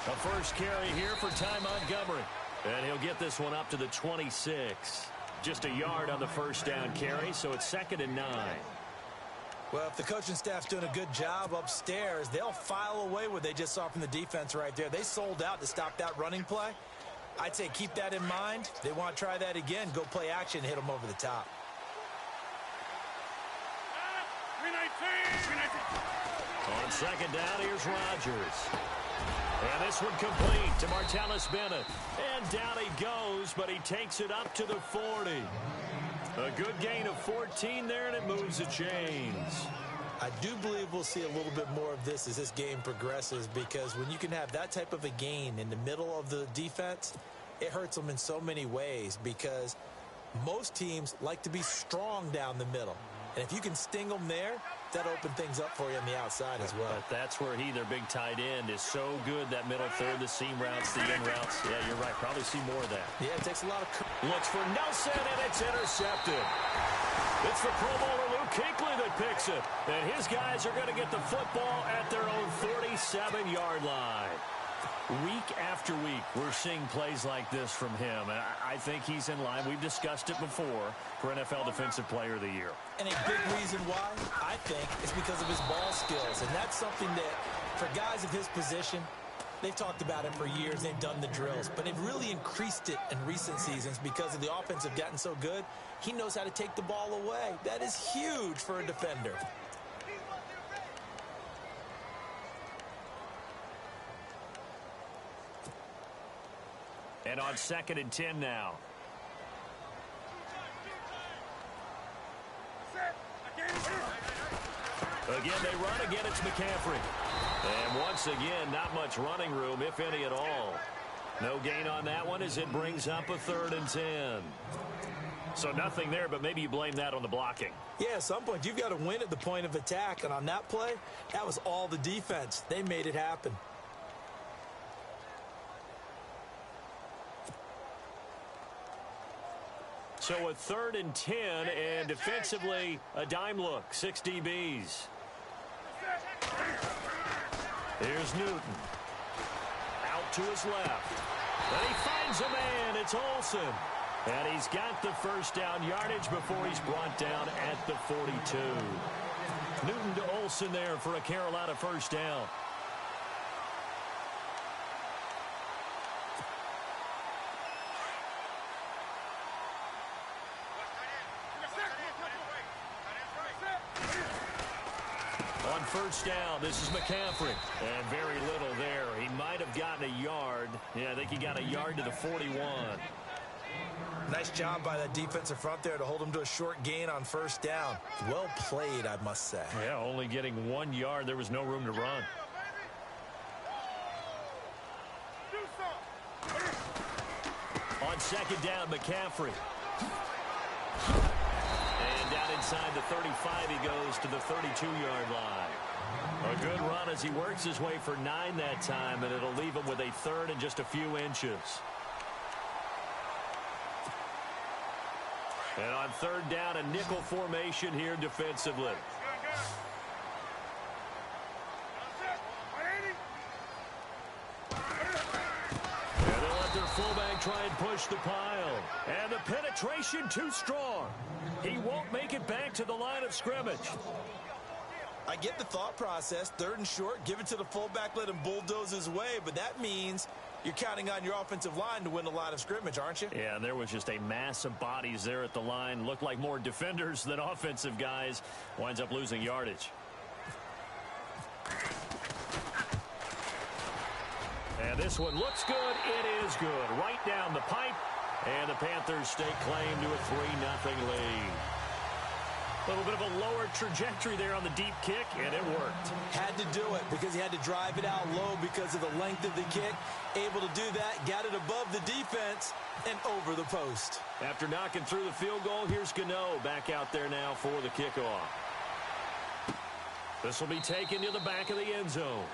A first carry here for Ty Montgomery. And he'll get this one up to the 26. Just a yard on the first down carry, so it's 2nd and 9. Well, if the coaching staff's doing a good job upstairs, they'll file away what they just saw from the defense right there. They sold out to stop that running play. I'd say keep that in mind. If they want to try that again, go play action and hit them over the top. On 2nd down, here's Rodgers. And this one complete to Martellus Bennett. And down he goes, but he takes it up to the 40. A good gain of 14 there, and it moves the chains. I do believe we'll see a little bit more of this as this game progresses, because when you can have that type of a gain in the middle of the defense, it hurts them in so many ways, because most teams like to be strong down the middle. And if you can sting them there, that'll open things up for you on the outside as well. But that's where their big tight end, is so good, that middle third, the seam routes, the in routes. Yeah, you're right. Probably see more of that. Yeah, it takes a lot of... Looks for Nelson, and it's intercepted. It's the Pro Bowler Luke Kuechly that picks it. And his guys are going to get the football at their own 47-yard line. Week after week, we're seeing plays like this from him. And I think he's in line. We've discussed it before for NFL Defensive Player of the Year. And a big reason why, I think, is because of his ball skills. And that's something that, for guys of his position, they've talked about it for years. They've done the drills. But they've really increased it in recent seasons because of the offense have gotten so good. He knows how to take the ball away. That is huge for a defender. And on 2nd and 10 now. Again, they run. Again, it's McCaffrey. And once again, not much running room, if any at all. No gain on that one as it brings up a 3rd and 10. So nothing there, but maybe you blame that on the blocking. Yeah, at some point, you've got to win at the point of attack. And on that play, that was all the defense. They made it happen. So a 3rd and 10, and defensively, a dime look, 6 DBs. Here's Newton. Out to his left. And he finds a man. It's Olsen. And he's got the first down yardage before he's brought down at the 42. Newton to Olsen there for a Carolina first down. On first down, this is McCaffrey. And very little there. He might have gotten a yard. Yeah, I think he got a yard to the 41. Nice job by that defensive front there to hold him to a short gain on first down. Well played, I must say. Yeah, only getting 1 yard. There was no room to run. On 2nd down, McCaffrey. And down inside the 35, he goes to the 32-yard line. A good run as he works his way for 9 that time, and it'll leave him with a 3rd and just a few inches. And on 3rd down, a nickel formation here defensively. And they'll let their fullback try and push the pile. And the penetration too strong. He won't make it back to the line of scrimmage. I get the thought process. 3rd and short, give it to the fullback, let him bulldoze his way. But that means you're counting on your offensive line to win the line of scrimmage, aren't you? Yeah, and there was just a mass of bodies there at the line. Looked like more defenders than offensive guys. Winds up losing yardage. And this one looks good. It is good. Right down the pipe. And the Panthers stake claim to a 3-0 lead. A little bit of a lower trajectory there on the deep kick, and it worked. Had to do it because he had to drive it out low because of the length of the kick. Able to do that, got it above the defense and over the post. After knocking through the field goal, here's Juggernaut back out there now for the kickoff. This will be taken to the back of the end zone.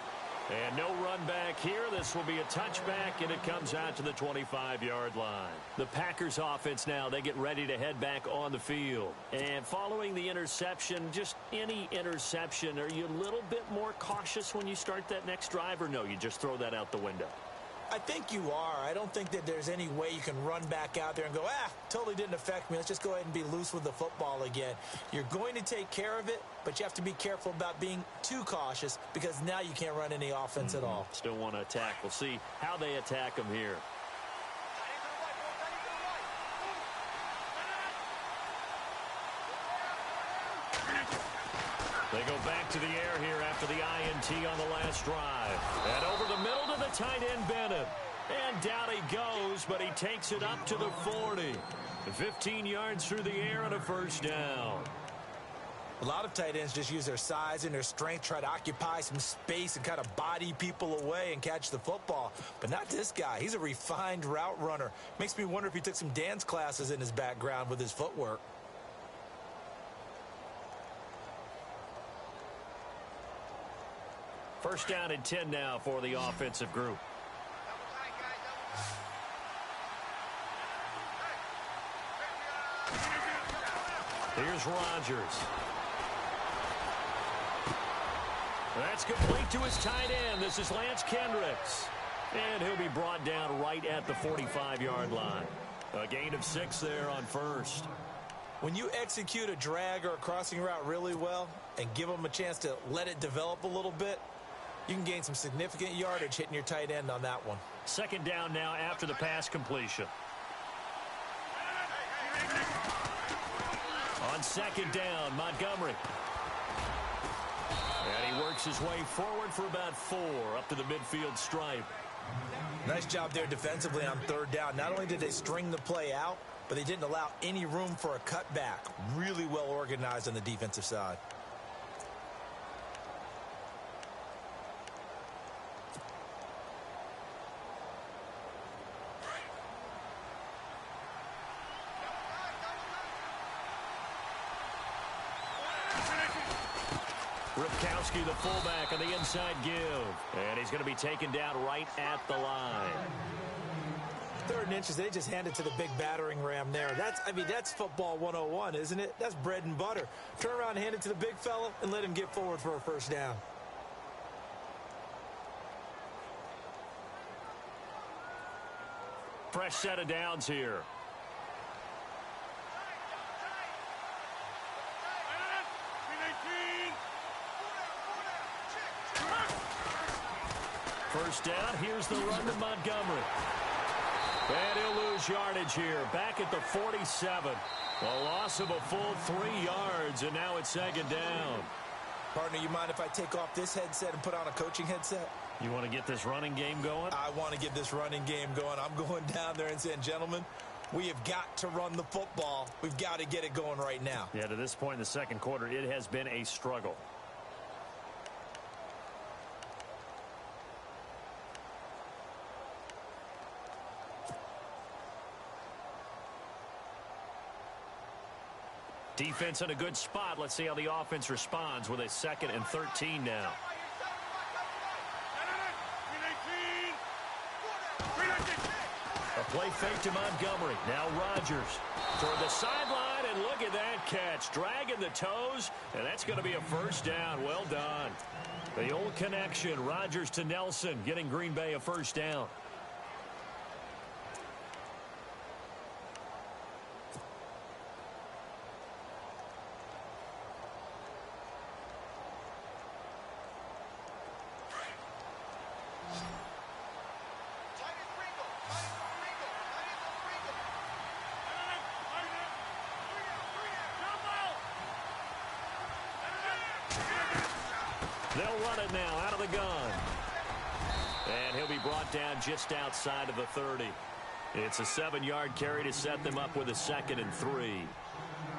And no run back here. This will be a touchback, and it comes out to the 25-yard line. The Packers offense now, they get ready to head back on the field. And following the interception, just any interception, are you a little bit more cautious when you start that next drive, or no, you just throw that out the window? I think you are. I don't think that there's any way you can run back out there and go, totally didn't affect me. Let's just go ahead and be loose with the football again. You're going to take care of it, but you have to be careful about being too cautious because now you can't run any offense at all. Still want to attack. We'll see how they attack them here. They go back to the air here after the INT on the last drive. And over the middle to the tight end, Bennett. And down he goes, but he takes it up to the 40. 15 yards through the air and a first down. A lot of tight ends just use their size and their strength, try to occupy some space and kind of body people away and catch the football. But not this guy. He's a refined route runner. Makes me wonder if he took some dance classes in his background with his footwork. First down and 10 now for the offensive group. Here's Rodgers. That's complete to his tight end. This is Lance Kendricks. And he'll be brought down right at the 45-yard line. A gain of 6 there on first. When you execute a drag or a crossing route really well and give them a chance to let it develop a little bit, you can gain some significant yardage hitting your tight end on that one. Second down now after the pass completion. On second down, Montgomery. And he works his way forward for about 4 up to the midfield stripe. Nice job there defensively on third down. Not only did they string the play out, but they didn't allow any room for a cutback. Really well organized on the defensive side. Ripkowski, the fullback, on the inside give. And he's going to be taken down right at the line. 3rd and inches, they just hand it to the big battering ram there. That's football 101, isn't it? That's bread and butter. Turn around and hand it to the big fella and let him get forward for a first down. Fresh set of downs here. First down, here's the run to Montgomery. And he'll lose yardage here, back at the 47. A loss of a full 3 yards, and now it's second down. Partner, you mind if I take off this headset and put on a coaching headset? You want to get this running game going? I want to get this running game going. I'm going down there and saying, gentlemen, we have got to run the football. We've got to get it going right now. Yeah, to this point in the second quarter, it has been a struggle. Defense in a good spot. Let's see how the offense responds with a 2nd and 13 now. A play fake to Montgomery. Now Rodgers toward the sideline, and look at that catch. Dragging the toes, and that's going to be a first down. Well done. The old connection, Rodgers to Nelson, getting Green Bay a first down. They'll run it now out of the gun. And he'll be brought down just outside of the 30. It's a 7-yard carry to set them up with a 2nd and 3.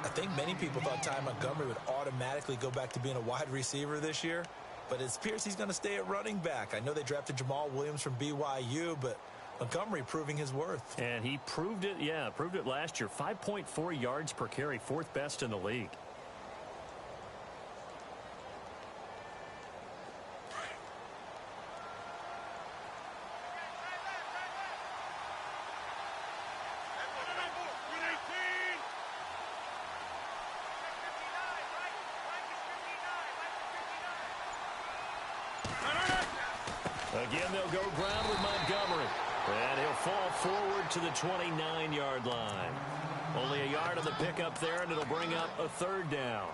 I think many people thought Ty Montgomery would automatically go back to being a wide receiver this year, but it appears he's going to stay at running back. I know they drafted Jamal Williams from BYU, but Montgomery proving his worth. And he proved it, proved it last year. 5.4 yards per carry, 4th best in the league. Again, they'll go ground with Montgomery. And he'll fall forward to the 29-yard line. Only a yard on the pickup there, and it'll bring up a third down.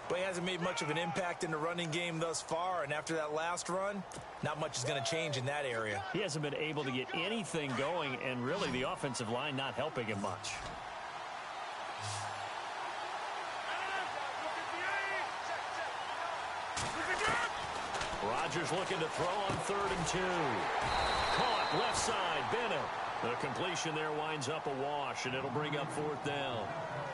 But he hasn't made much of an impact in the running game thus far, and after that last run, not much is going to change in that area. He hasn't been able to get anything going, and really the offensive line not helping him much. Rodgers looking to throw on 3rd and 2. Caught left side, Bennett. The completion there winds up a wash, and it'll bring up 4th down.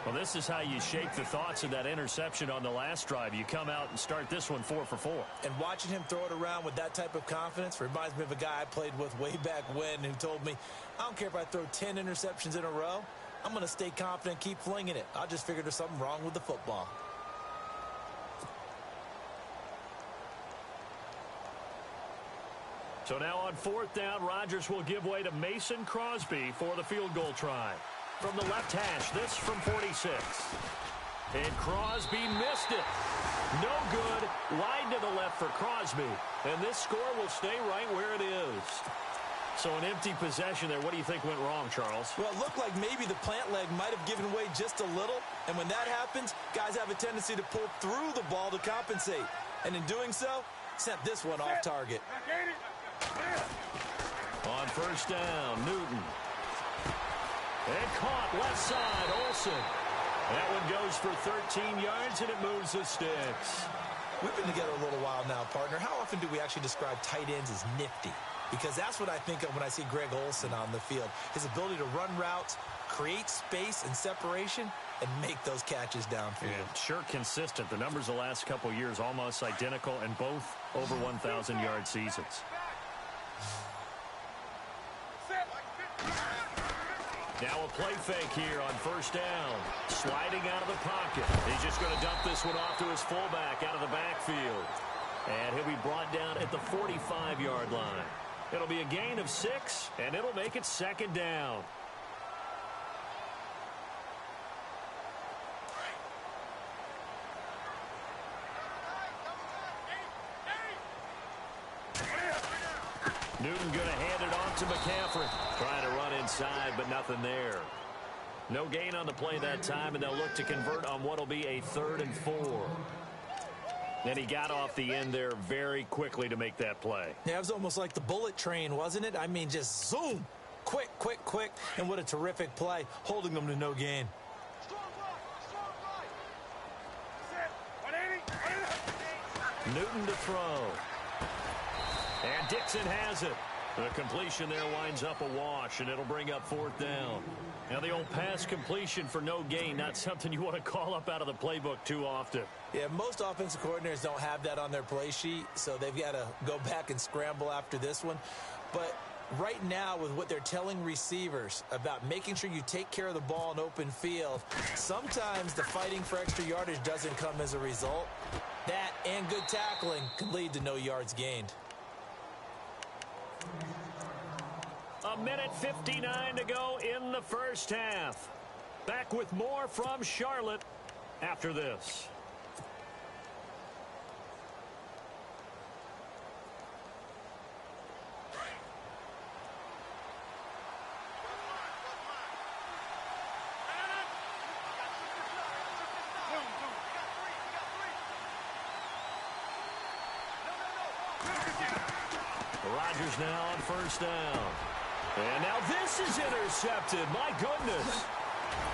Well, this is how you shake the thoughts of that interception on the last drive. You come out and start this one 4 for 4. And watching him throw it around with that type of confidence reminds me of a guy I played with way back when who told me, I don't care if I throw 10 interceptions in a row. I'm going to stay confident, keep flinging it. I just figured there's something wrong with the football. So now on 4th down, Rodgers will give way to Mason Crosby for the field goal try. From the left hash, this from 46. And Crosby missed it. No good. Wide to the left for Crosby. And this score will stay right where it is. So an empty possession there. What do you think went wrong, Charles? Well, it looked like maybe the plant leg might have given way just a little. And when that happens, guys have a tendency to pull through the ball to compensate. And in doing so, sent this one off target. On 1st down, Newton. And caught left side, Olsen. That one goes for 13 yards, and it moves the sticks. We've been together a little while now, partner. How often do we actually describe tight ends as nifty? Because that's what I think of when I see Greg Olsen on the field. His ability to run routes, create space and separation, and make those catches downfield. Yeah, sure consistent. The numbers the last couple of years almost identical, and both over 1,000-yard seasons. Now a play fake here on 1st down. Sliding out of the pocket. He's just going to dump this one off to his fullback out of the backfield. And he'll be brought down at the 45-yard line. It'll be a gain of 6, and it'll make it 2nd down. Newton going to hand it off to McCaffrey. Trying to run inside, but nothing there. No gain on the play that time, and they'll look to convert on what will be a 3rd and 4. And he got off the end there very quickly to make that play. Yeah, it was almost like the bullet train, wasn't it? I mean, just zoom. Quick, quick, quick. And what a terrific play, holding them to no gain. Newton to throw. And Dixon has it. The completion there winds up a wash, and it'll bring up 4th down. Now the old pass completion for no gain, not something you want to call up out of the playbook too often. Yeah, most offensive coordinators don't have that on their play sheet, so they've got to go back and scramble after this one. But right now, with what they're telling receivers about making sure you take care of the ball in open field, sometimes the fighting for extra yardage doesn't come as a result. That and good tackling can lead to no yards gained. A minute 59 to go in the first half. Back with more from Charlotte after this. Rodgers now on 1st down. And now this is intercepted. My goodness.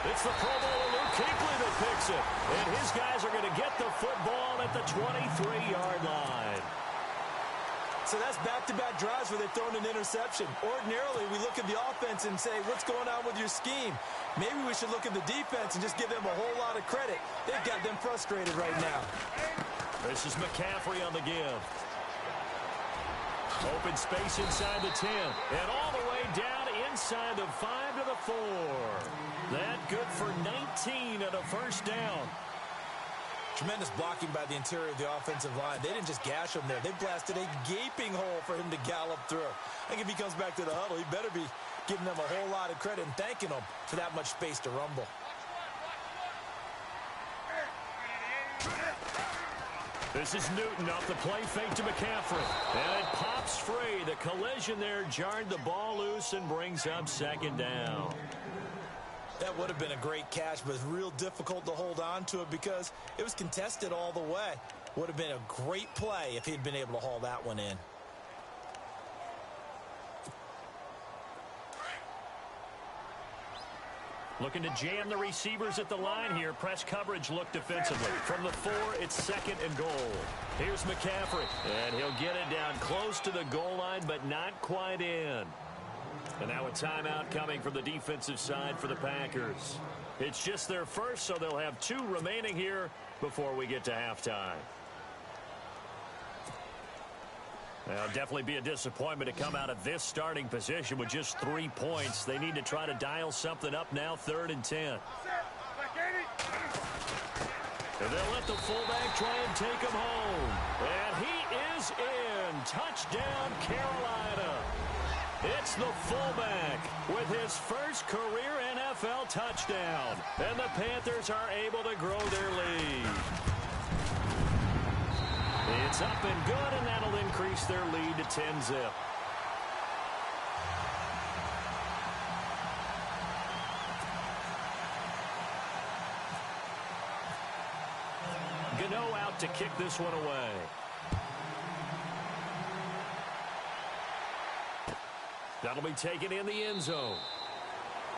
It's the Pro Bowler Luke Kuechly that picks it. And his guys are going to get the football at the 23-yard line. So that's back-to-back drives where they've thrown an interception. Ordinarily, we look at the offense and say, what's going on with your scheme? Maybe we should look at the defense and just give them a whole lot of credit. They've got them frustrated right now. This is McCaffrey on the give. Open space inside the 10. And all the way down inside the 5 to the 4. That good for 19 at a 1st down. Tremendous blocking by the interior of the offensive line. They didn't just gash him there. They blasted a gaping hole for him to gallop through. I think if he comes back to the huddle, he better be giving them a whole lot of credit and thanking them for that much space to rumble. This is Newton off the play fake to McCaffrey. And it pops free. The collision there jarred the ball loose and brings up second down. That would have been a great catch, but it's real difficult to hold on to it because it was contested all the way. Would have been a great play if he'd been able to haul that one in. Looking to jam the receivers at the line here. Press coverage look defensively. From the 4, it's 2nd and goal. Here's McCaffrey. And he'll get it down close to the goal line, but not quite in. And now a timeout coming from the defensive side for the Packers. It's just their first, so they'll have 2 remaining here before we get to halftime. It'll definitely be a disappointment to come out of this starting position with just 3 points. They need to try to dial something up now, 3rd and 10. And they'll let the fullback try and take him home. And he is in. Touchdown, Carolina. It's the fullback with his first career NFL touchdown. And the Panthers are able to grow their lead. It's up and good, and that'll increase their lead to 10-zip. Juggernaut out to kick this one away. That'll be taken in the end zone.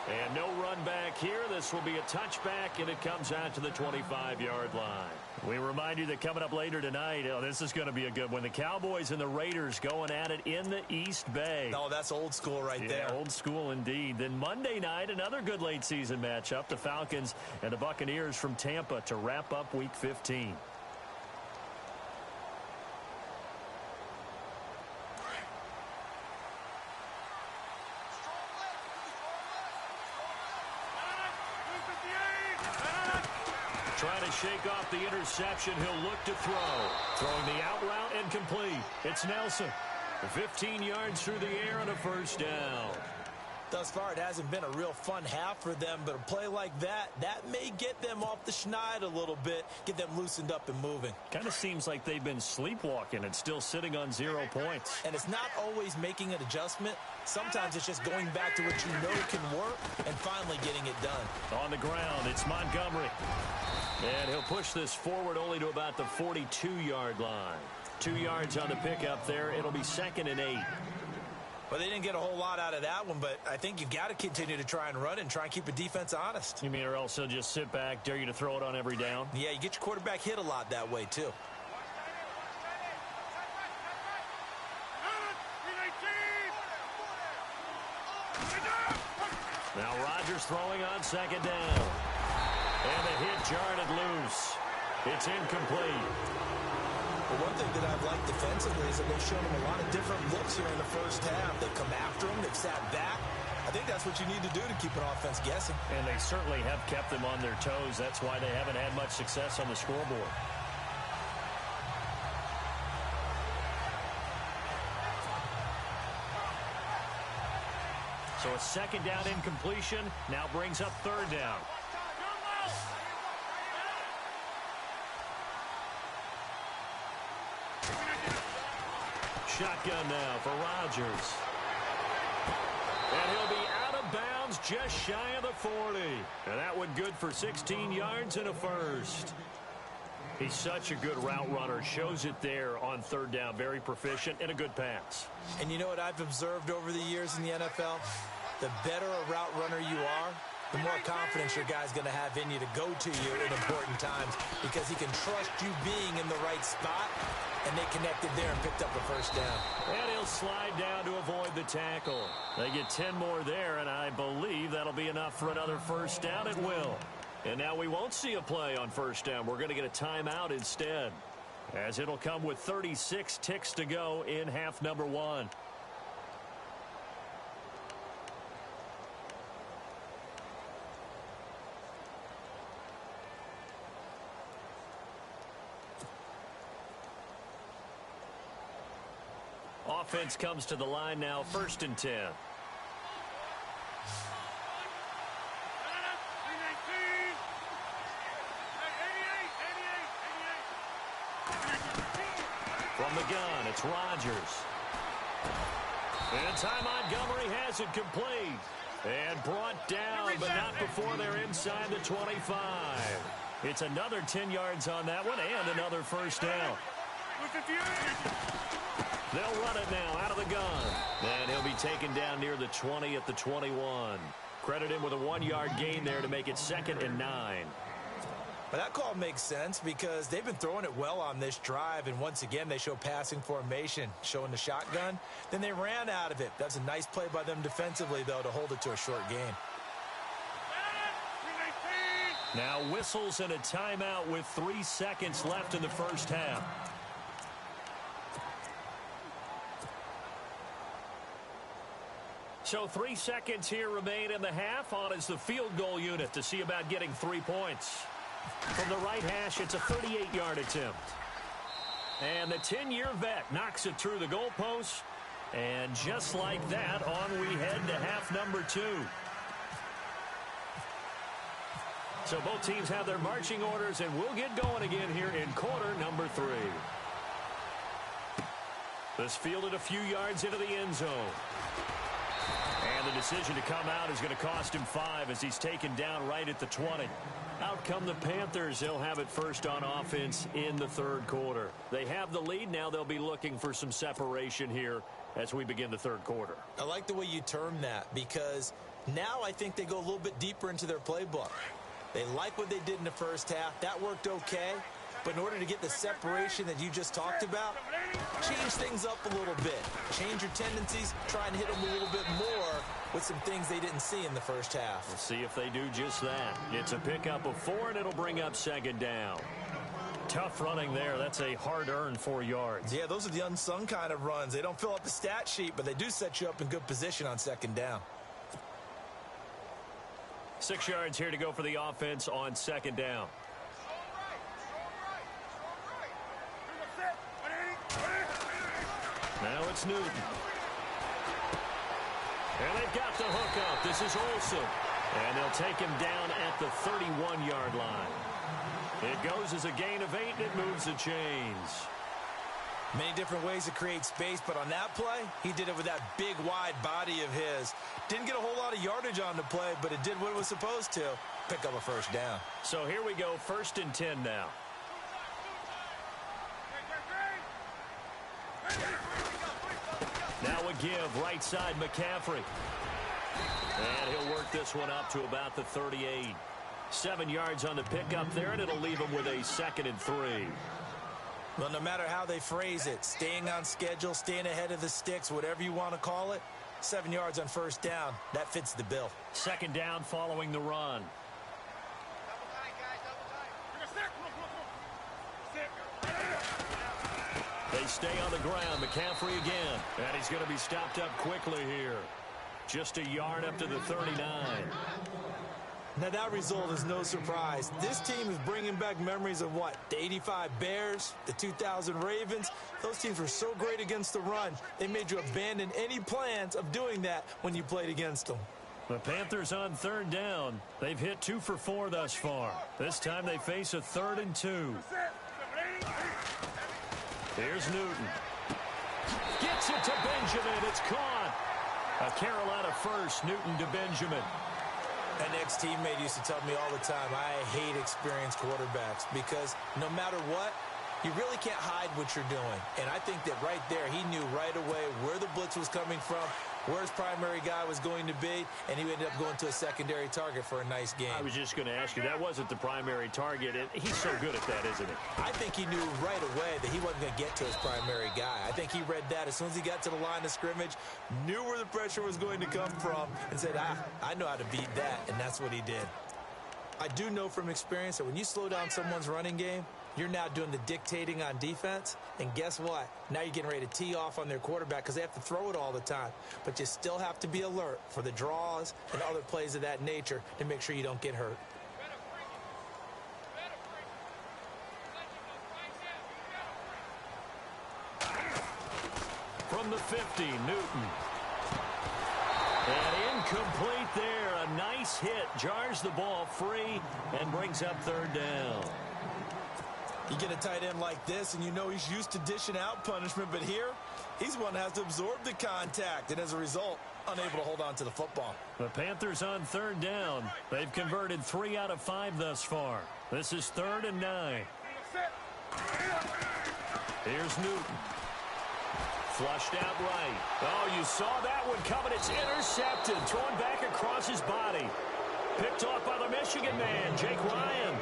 And no run back here. This will be a touchback, and it comes out to the 25-yard line. We remind you that coming up later tonight, this is going to be a good one. The Cowboys and the Raiders going at it in the East Bay. Oh, that's old school right there. Yeah, old school indeed. Then Monday night, another good late-season matchup. The Falcons and the Buccaneers from Tampa to wrap up Week 15. Trying to shake off the interception. He'll look to throw. Throwing the out route and complete. It's Nelson. 15 yards through the air and a first down. Thus far, it hasn't been a real fun half for them, but a play like that may get them off the schneid a little bit, get them loosened up and moving. Kind of seems like they've been sleepwalking and still sitting on 0 points. And it's not always making an adjustment. Sometimes it's just going back to what you know can work and finally getting it done. On the ground, it's Montgomery. And he'll push this forward only to about the 42-yard line. 2 yards on the pickup there. It'll be 2nd and 8. Well, they didn't get a whole lot out of that one, but I think you've got to continue to try and run and try and keep a defense honest. You mean, or else they'll just sit back, dare you to throw it on every down? Yeah, you get your quarterback hit a lot that way, too. Now Rodgers throwing on 2nd down. And the hit jarred it loose. It's incomplete. Well, one thing that I've liked defensively is that they've shown them a lot of different looks here in the first half. They've come after them. They've sat back. I think that's what you need to do to keep an offense guessing. And they certainly have kept them on their toes. That's why they haven't had much success on the scoreboard. So a 2nd down incompletion now brings up 3rd down. Shotgun now for Rodgers. And he'll be out of bounds just shy of the 40. And that one good for 16 yards and a first. He's such a good route runner. Shows it there on 3rd down. Very proficient and a good pass. And you know what I've observed over the years in the NFL? The better a route runner you are, the more confidence your guy's going to have in you to go to you in important times because he can trust you being in the right spot, and they connected there and picked up a first down. And he'll slide down to avoid the tackle. They get 10 more there, and I believe that'll be enough for another first down. It will. And now we won't see a play on first down. We're going to get a timeout instead, as it'll come with 36 ticks to go in half number 1. Offense comes to the line now, 1st and 10. From the gun, it's Rodgers. And Ty Montgomery has it complete. And brought down, but not before they're inside the 25. It's another 10 yards on that one and another first down. They'll run it now out of the gun. And he'll be taken down near the 20 at the 21. Credit him with a 1-yard gain there to make it 2nd and 9. But that call makes sense because they've been throwing it well on this drive, and once again they show passing formation, showing the shotgun. Then they ran out of it. That's a nice play by them defensively, though, to hold it to a short gain. Now whistles and a timeout with 3 seconds left in the first half. So 3 seconds here remain in the half. On is the field goal unit to see about getting 3 points. From the right hash, it's a 38-yard attempt. And the 10-year vet knocks it through the goalpost. And just like that, on we head to half number 2. So both teams have their marching orders, and we'll get going again here in quarter number 3. This fielded a few yards into the end zone. And the decision to come out is going to cost him 5 as he's taken down right at the 20. Out come the Panthers. They'll have it first on offense in the third quarter. They have the lead. Now they'll be looking for some separation here as we begin the third quarter. I like the way you term that because now I think they go a little bit deeper into their playbook. They like what they did in the first half. That worked okay. But in order to get the separation that you just talked about, change things up a little bit. Change your tendencies. Try and hit them a little bit more with some things they didn't see in the first half. We'll see if they do just that. It's a pickup of 4, and it'll bring up 2nd down. Tough running there. That's a hard-earned 4 yards. Yeah, those are the unsung kind of runs. They don't fill up the stat sheet, but they do set you up in good position on 2nd down. 6 yards here to go for the offense on 2nd down. Now it's Newton. And they've got the hook up. This is Olsen. And they'll take him down at the 31-yard line. It goes as a gain of 8, and it moves the chains. Many different ways to create space, but on that play, he did it with that big, wide body of his. Didn't get a whole lot of yardage on the play, but it did what it was supposed to. Pick up a first down. So here we go, 1st and 10 now. Now a give, right side McCaffrey. And he'll work this one up to about the 38. 7 yards on the pickup there, and it'll leave him with a 2nd and 3. Well, no matter how they phrase it, staying on schedule, staying ahead of the sticks, whatever you want to call it, 7 yards on first down, that fits the bill. 2nd down following the run. They stay on the ground. McCaffrey again. And he's going to be stopped up quickly here. Just a yard up to the 39. Now, that result is no surprise. This team is bringing back memories of what? The 85 Bears, the 2000 Ravens. Those teams were so great against the run, they made you abandon any plans of doing that when you played against them. The Panthers on 3rd down. They've hit 2 for 4 thus far. This time they face a 3rd and 2. Here's Newton. Gets it to Benjamin. It's caught. A Carolina first, Newton to Benjamin. An ex-teammate used to tell me all the time, I hate experienced quarterbacks because no matter what, you really can't hide what you're doing. And I think that right there, he knew right away where the blitz was coming from, where his primary guy was going to be, and he ended up going to a secondary target for a nice game. I was just going to ask you, that wasn't the primary target. He's so good at that, isn't he? I think he knew right away that he wasn't going to get to his primary guy. I think he read that as soon as he got to the line of scrimmage, knew where the pressure was going to come from, and said, I know how to beat that, and that's what he did. I do know from experience that when you slow down someone's running game, you're now doing the dictating on defense, and guess what? Now you're getting ready to tee off on their quarterback because they have to throw it all the time. But you still have to be alert for the draws and other plays of that nature to make sure you don't get hurt. From the 50, Newton. And incomplete there. A nice hit. Jars the ball free and brings up 3rd down. You get a tight end like this, and you know he's used to dishing out punishment, but here, he's one that has to absorb the contact, and as a result, unable to hold on to the football. The Panthers on third down. They've converted 3 out of 5 thus far. This is 3rd and 9. Here's Newton. Flushed out right. Oh, you saw that one coming. It's intercepted. Thrown back across his body. Picked off by the Michigan man, Jake Ryan.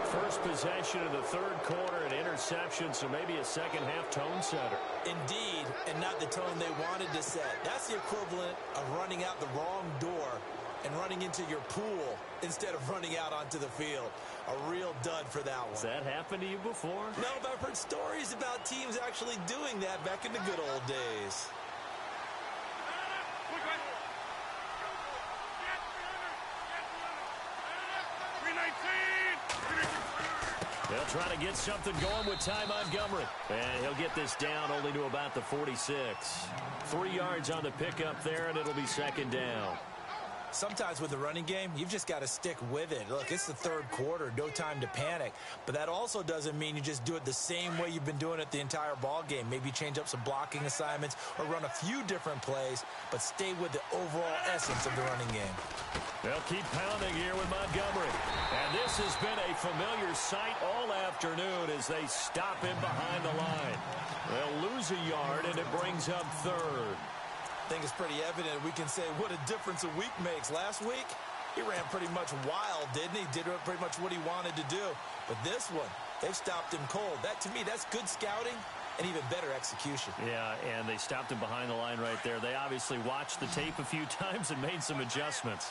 First possession of the third quarter, an interception, so maybe a second-half tone setter. Indeed, and not the tone they wanted to set. That's the equivalent of running out the wrong door and running into your pool instead of running out onto the field. A real dud for that one. Has that happened to you before? No, but I've heard stories about teams actually doing that back in the good old days. They'll try to get something going with Ty Montgomery. And he'll get this down only to about the 46. 3 yards on the pickup there, and it'll be second down. Sometimes with the running game, you've just got to stick with it. Look, it's the third quarter, no time to panic. But that also doesn't mean you just do it the same way you've been doing it the entire ball game. Maybe change up some blocking assignments or run a few different plays, but stay with the overall essence of the running game. They'll keep pounding here with Montgomery. And this has been a familiar sight all afternoon as they stop him behind the line. They'll lose a yard, and it brings up third. I think it's pretty evident we can say what a difference a week makes. Last week, he ran pretty much wild, didn't he? Did pretty much what he wanted to do. But this one, they've stopped him cold. That, to me, that's good scouting and even better execution. Yeah, and they stopped him behind the line right there. They obviously watched the tape a few times and made some adjustments.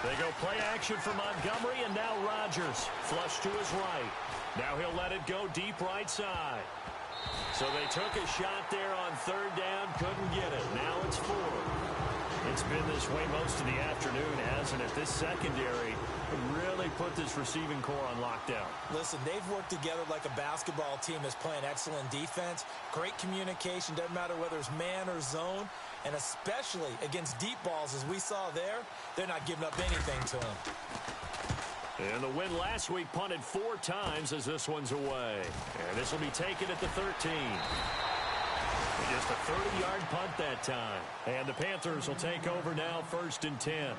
They go play action for Montgomery, and now Rodgers. Flush to his right. Now he'll let it go deep right side. So they took a shot there on third down, couldn't get it. Now it's 4. It's been this way most of the afternoon, hasn't it? This secondary really put this receiving core on lockdown. Listen, they've worked together like a basketball team that's playing excellent defense. Great communication, doesn't matter whether it's man or zone. And especially against deep balls, as we saw there, they're not giving up anything to them. And the win last week punted 4 times as this one's away. And this will be taken at the 13. Just a 30-yard punt that time. And the Panthers will take over now, 1st and 10.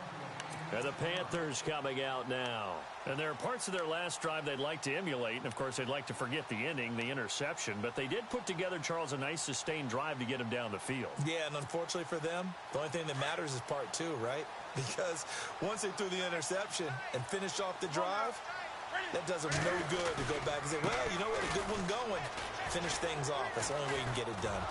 And the Panthers coming out now. And there are parts of their last drive they'd like to emulate. And, of course, they'd like to forget the ending, the interception. But they did put together, Charles, a nice sustained drive to get him down the field. Yeah, and unfortunately for them, the only thing that matters is part 2, right? Because once they threw the interception and finished off the drive, that does them no good to go back and say, well, you know what, a good one going. Finish things off. That's the only way you can get it done.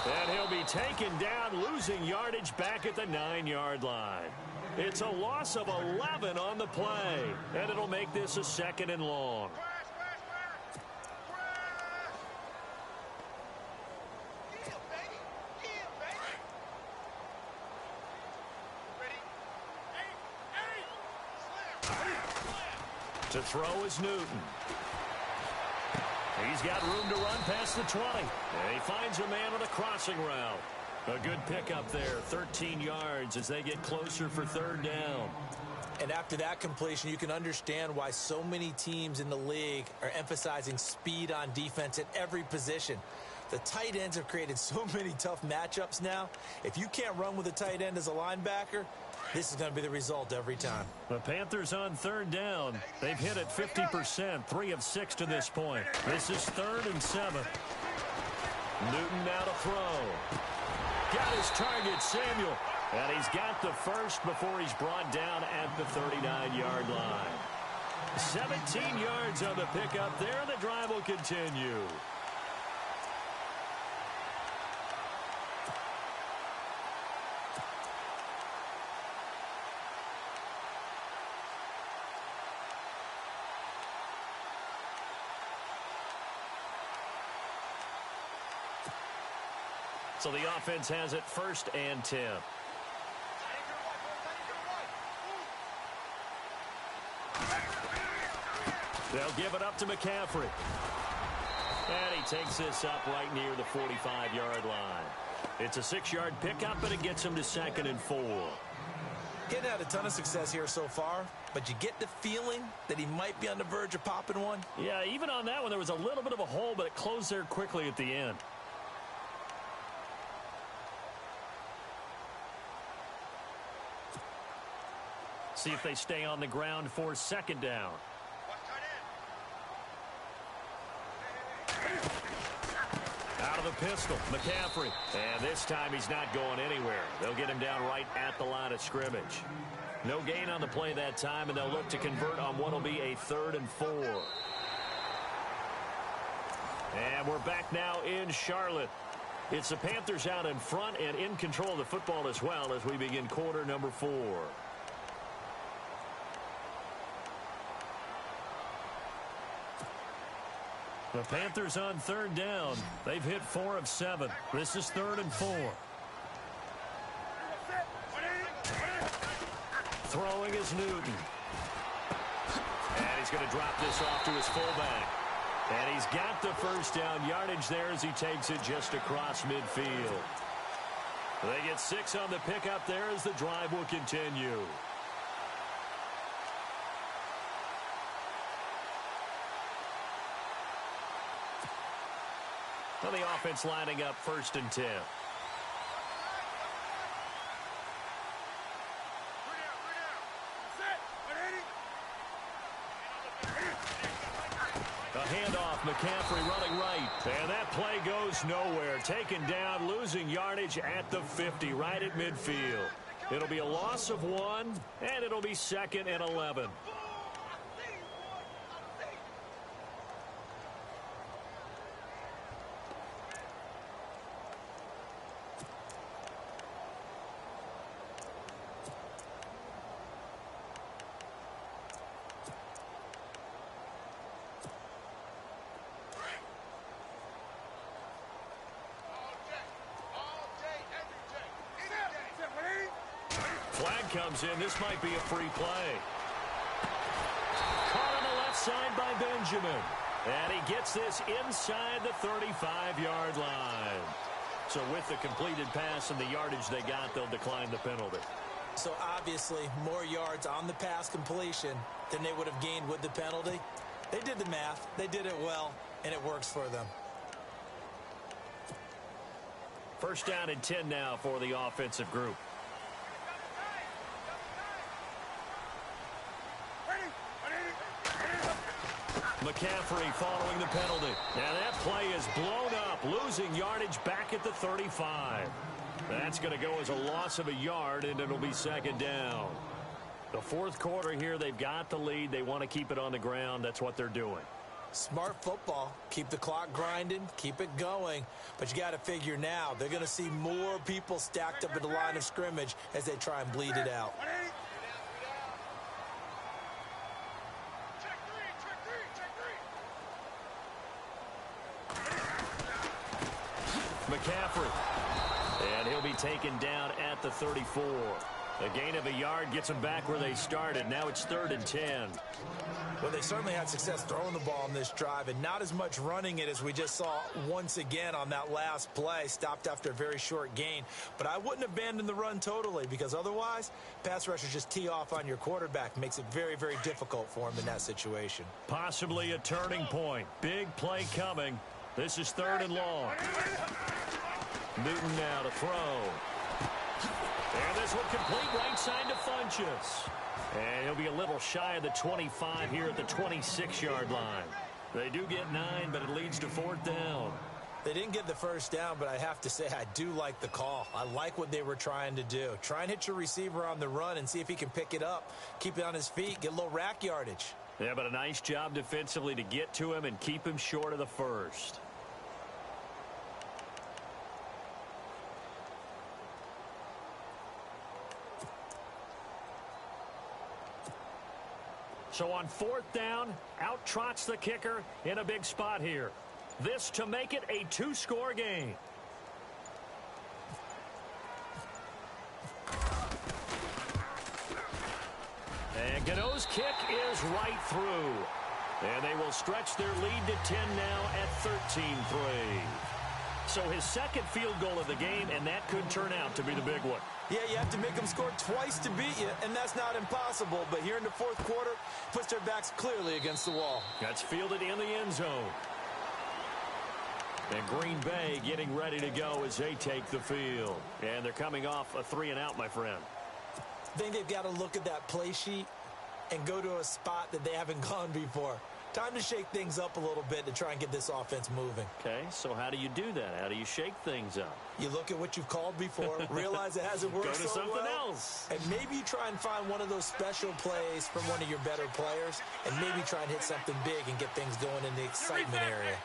And he'll be taken down, losing yardage back at the 9-yard line. It's a loss of 11 on the play, and it'll make this a 2nd and long. To throw is Newton. He's got room to run past the 20. And he finds a man on a crossing route. A good pickup there, 13 yards as they get closer for 3rd down. And after that completion, you can understand why so many teams in the league are emphasizing speed on defense at every position. The tight ends have created so many tough matchups now. If you can't run with a tight end as a linebacker, this is going to be the result every time. The Panthers on 3rd down. They've hit it 50%, 3 of 6 to this point. This is 3rd and 7. Newton now to throw. Got his target, Samuel. And he's got the first before he's brought down at the 39-yard line. 17 yards on the pickup there, and the drive will continue. So the offense has it 1st and 10. They'll give it up to McCaffrey. And he takes this up right near the 45-yard line. It's a 6-yard pickup, and it gets him to 2nd and 4. He hadn't had a ton of success here so far, but you get the feeling that he might be on the verge of popping one. Yeah, even on that one, there was a little bit of a hole, but it closed there quickly at the end. See if they stay on the ground for second down. Out of the pistol, McCaffrey. And this time he's not going anywhere. They'll get him down right at the line of scrimmage. No gain on the play that time, and they'll look to convert on what will be a 3rd and 4. And we're back now in Charlotte. It's the Panthers out in front and in control of the football as well as we begin quarter number 4. The Panthers on 3rd down. They've hit 4 of 7. This is 3rd and 4. Throwing is Newton. And he's going to drop this off to his fullback. And he's got the first down yardage there as he takes it just across midfield. They get 6 on the pickup there as the drive will continue. Well, the offense lining up 1st and 10. A handoff, McCaffrey running right. And that play goes nowhere. Taken down, losing yardage at the 50, right at midfield. It'll be a loss of 1, and it'll be 2nd and 11. Flag comes in. This might be a free play. Caught on the left side by Benjamin. And he gets this inside the 35-yard line. So with the completed pass and the yardage they got, they'll decline the penalty. So obviously more yards on the pass completion than they would have gained with the penalty. They did the math. They did it well, and it works for them. 1st down and 10 now for the offensive group. McCaffrey following the penalty. Now that play is blown up, losing yardage back at the 35. That's going to go as a loss of a yard, and it'll be 2nd down. The 4th quarter here, they've got the lead. They want to keep it on the ground. That's what they're doing. Smart football. Keep the clock grinding. Keep it going. But you got to figure now, they're going to see more people stacked up at the line of scrimmage as they try and bleed it out. McCaffrey. And he'll be taken down at the 34. A gain of a yard gets them back where they started. Now it's 3rd and 10. Well, they certainly had success throwing the ball on this drive, and not as much running it as we just saw once again on that last play. Stopped after a very short gain. But I wouldn't abandon the run totally, because otherwise, pass rushers just tee off on your quarterback. Makes it very, very difficult for him in that situation. Possibly a turning point. Big play coming. This is 3rd and long. Newton now to throw. And this one complete right side to Funchess. And he'll be a little shy of the 25 here at the 26-yard line. They do get 9, but it leads to 4th down. They didn't get the first down, but I have to say I do like the call. I like what they were trying to do. Try and hit your receiver on the run and see if he can pick it up. Keep it on his feet. Get a little rack yardage. Yeah, but a nice job defensively to get to him and keep him short of the first. So on 4th down, out trots the kicker in a big spot here. This to make it a 2-score game. And Gano's kick is right through. And they will stretch their lead to 10 now at 13-3. So his 2nd field goal of the game, and that could turn out to be the big one. Yeah, you have to make them score twice to beat you, and that's not impossible. But here in the fourth quarter, puts their backs clearly against the wall. That's fielded in the end zone. And Green Bay getting ready to go as they take the field. And they're coming off a 3-and-out, my friend. I think they've got to look at that play sheet and go to a spot that they haven't gone before. Time to shake things up a little bit to try and get this offense moving. Okay, so how do you do that? How do you shake things up? You look at what you've called before, realize it hasn't worked Go to so something well, else. and maybe try and find one of those special plays from one of your better players, and maybe try and hit something big and get things going in the excitement area.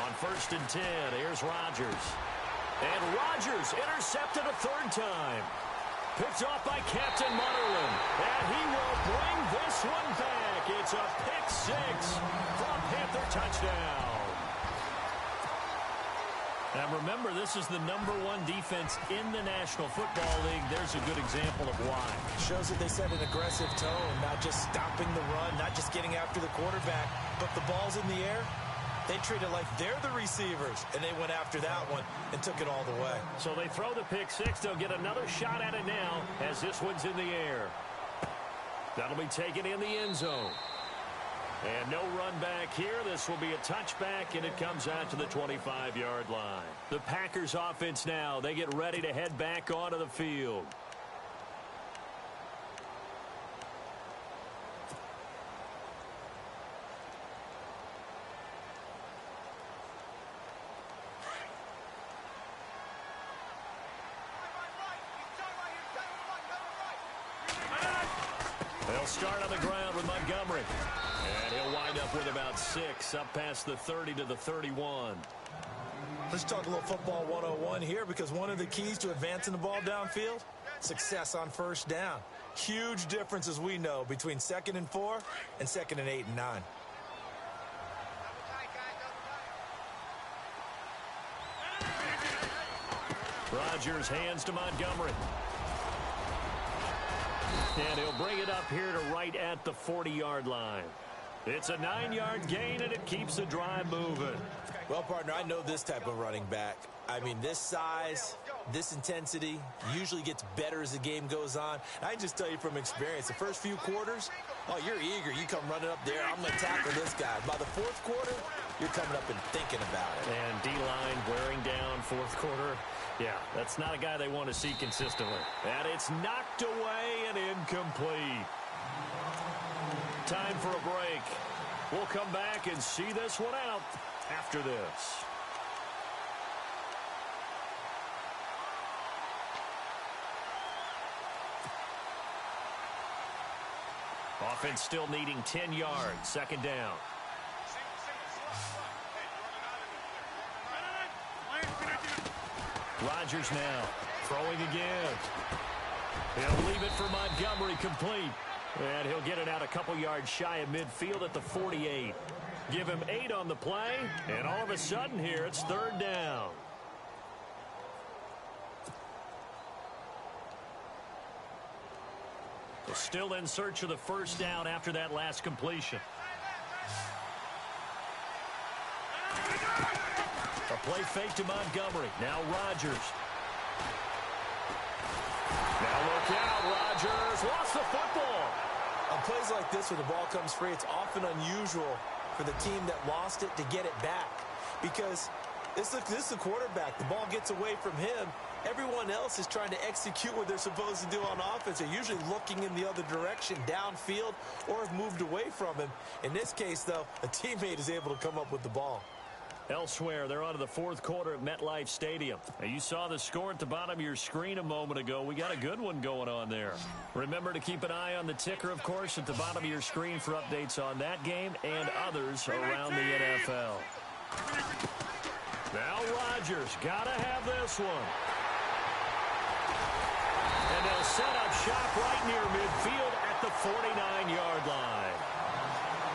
On 1st and 10, here's Rodgers. And Rodgers intercepted a third time. Picked off by Captain Mutterland. And he will bring this one back. It's a pick six for a Panther touchdown. Now remember, this is the #1 defense in the National Football League. There's a good example of why. Shows that they set an aggressive tone, not just stopping the run, not just getting after the quarterback, but the ball's in the air. They treat it like they're the receivers, and they went after that one and took it all the way. So they throw the pick six. They'll get another shot at it now as this one's in the air. That'll be taken in the end zone. And no run back here. This will be a touchback, and it comes out to the 25-yard line. The Packers offense now, they get ready to head back onto the field. They'll start on the ground with Montgomery. And he'll wind up with about 6, up past the 30 to the 31. Let's talk a little football 101 here, because one of the keys to advancing the ball downfield, success on first down. Huge difference, as we know, between 2nd and 4 and 2nd and 8 and 9. Rodgers hands to Montgomery. And he'll bring it up here to right at the 40-yard line. It's a 9-yard gain, and it keeps the drive moving. Well, partner, I know this type of running back. I mean, this size, this intensity usually gets better as the game goes on. I just tell you from experience, the first few quarters, oh, you're eager. You come running up there, I'm going to tackle this guy. By the fourth quarter, you're coming up and thinking about it. And D-line wearing down fourth quarter. Yeah, that's not a guy they want to see consistently. And it's knocked away and incomplete. Time for a break. We'll come back and see this one out after this. Offense still needing 10 yards. 2nd down. Rodgers now throwing again. He'll leave it for Montgomery, complete. And he'll get it out a couple yards shy of midfield at the 48. Give him 8 on the play, and all of a sudden here it's 3rd down. They're still in search of the first down after that last completion. A play fake to Montgomery. Now Rodgers. Now look out. Rodgers lost the football. On plays like this where the ball comes free, it's often unusual for the team that lost it to get it back, because this is the quarterback. The ball gets away from him. Everyone else is trying to execute what they're supposed to do on offense. They're usually looking in the other direction, downfield, or have moved away from him. In this case, though, a teammate is able to come up with the ball. Elsewhere, they're on to the fourth quarter at MetLife Stadium. Now, you saw the score at the bottom of your screen a moment ago. We got a good one going on there. Remember to keep an eye on the ticker, of course, at the bottom of your screen for updates on that game and others around the NFL. Now Rodgers got to have this one. And they'll set up shop right near midfield at the 49-yard line.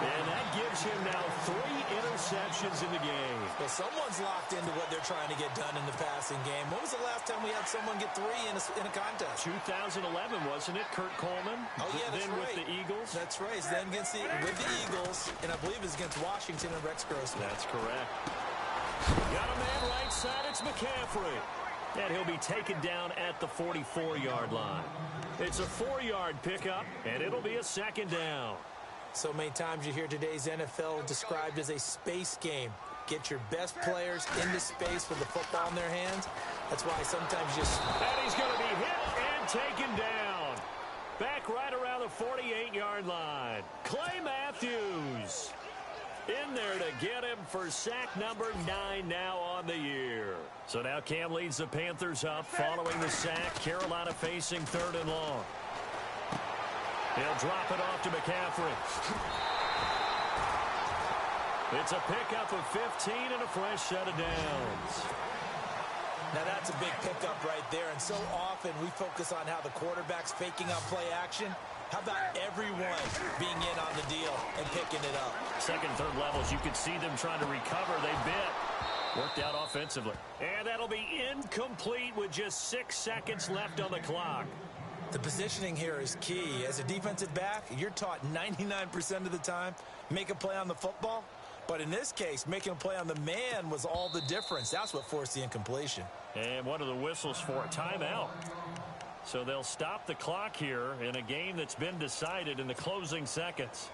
And that gives him now 3 interceptions in the game. Well, someone's locked into what they're trying to get done in the passing game. When was the last time we had someone get 3 in a contest? 2011, wasn't it? Kurt Coleman? Oh, yeah, that's then right. with the Eagles? That's right. Then with the Eagles, and I believe it's against Washington and Rex Grossman. That's correct. Got a man right side. It's McCaffrey. And he'll be taken down at the 44-yard line. It's a 4-yard pickup, and it'll be a second down. So many times you hear today's NFL described as a space game. Get your best players into space with the football in their hands. That's why sometimes And he's going to be hit and taken down. Back right around the 48-yard line. Clay Matthews in there to get him for sack number 9 now on the year. So now Cam leads the Panthers up following the sack. Carolina facing 3rd and long. He'll drop it off to McCaffrey. It's a pickup of 15 and a fresh set of downs. Now that's a big pickup right there, and so often we focus on how the quarterback's faking out play action. How about everyone being in on the deal and picking it up? Second, third levels, you could see them trying to recover. They bit. Worked out offensively. And that'll be incomplete with just 6 seconds left on the clock. The positioning here is key. As a defensive back, you're taught 99% of the time, make a play on the football. But in this case, making a play on the man was all the difference. That's what forced the incompletion. And one of the whistles for a timeout. So they'll stop the clock here in a game that's been decided in the closing seconds.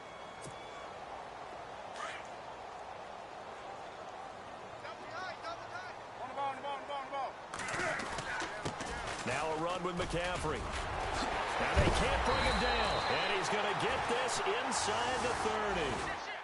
Now a run with McCaffrey. And they can't bring him down. And he's going to get this inside the 30.